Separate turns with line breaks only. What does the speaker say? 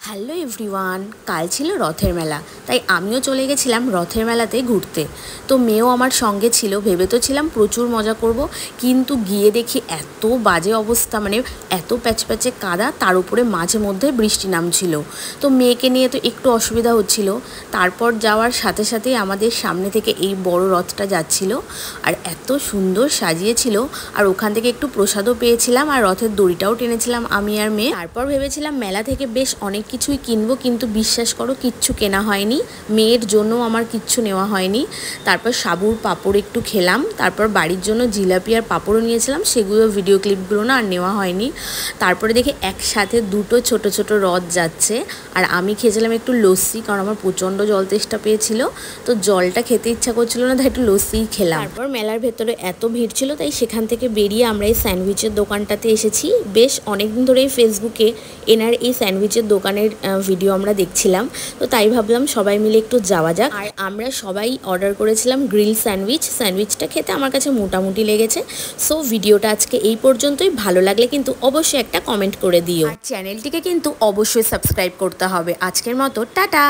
Hello everyone, কাল ছিল রথের মেলা, তাই আমিও চলে গেছিলাম রথের মেলাতে ঘুরতে। তো মেয়েও আমার সঙ্গে ছিল, ভেবে তো ছিলাম প্রচুর মজা করব, কিন্তু গিয়ে দেখি এত বাজে অবস্থা, মানে এত প্যাচপ্যাচে কাদা, তার উপরে মাঝে মধ্যে বৃষ্টি নামছিল। তো মেয়েকে নিয়ে তো একটু অসুবিধা হচ্ছিল। তারপর যাওয়ার সাথে সাথেই আমাদের সামনে থেকে এই বড় রথটা যাচ্ছিল, আর এত সুন্দর সাজিয়েছিল। আর ওখান থেকে একটু প্রসাদও পেয়েছিলাম, আর রথের দড়িটাও টেনেছিলাম আমি আর মেয়ে। তারপর ভেবেছিলাম মেলা থেকে বেশ অনেক কিছুই কিনবো, কিন্তু বিশ্বাস করো কিচ্ছু কেনা হয়নি, মেয়ের জন্য আমার কিচ্ছু নেওয়া হয়নি। তারপর সাবুর পাঁপড় একটু খেলাম, তারপর বাড়ির জন্য জিলাপি আর পাঁপড়ও নিয়েছিলাম, সেগুলো ভিডিও ক্লিপগুলো না আর নেওয়া হয়নি। তারপরে দেখে একসাথে দুটো ছোট ছোট রথ যাচ্ছে, আর আমি খেয়েছিলাম একটু লস্যি, কারণ আমার প্রচণ্ড জল তেষ্টা পেয়েছিল। তো জলটা খেতে ইচ্ছা করছিল না, তাই একটু লস্যিই খেলাম। তারপর মেলার ভেতরে এত ভিড় ছিল, তাই সেখান থেকে বেরিয়ে আমরা এই স্যান্ডউইচের দোকানটাতে এসেছি। বেশ অনেকদিন ধরেই ফেসবুকে এনার এই স্যান্ডউইচের দোকানের ভিডিও আমরা দেখছিলাম, তো তাই ভাবলাম সবাই মিলে একটু যাওয়া যাক। আর আমরা সবাই অর্ডার করেছিলাম গ্রিল স্যান্ডউইচ। স্যান্ডউইচটা খেতে আমার কাছে মোটামুটি লেগেছে। সো ভিডিওটা আজকে এই পর্যন্তই। ভালো লাগলে কিন্তু অবশ্যই একটা কমেন্ট করে দিও, আর চ্যানেলটিকে কিন্তু অবশ্যই সাবস্ক্রাইব করতে হবে। আজকের মতো টাটা।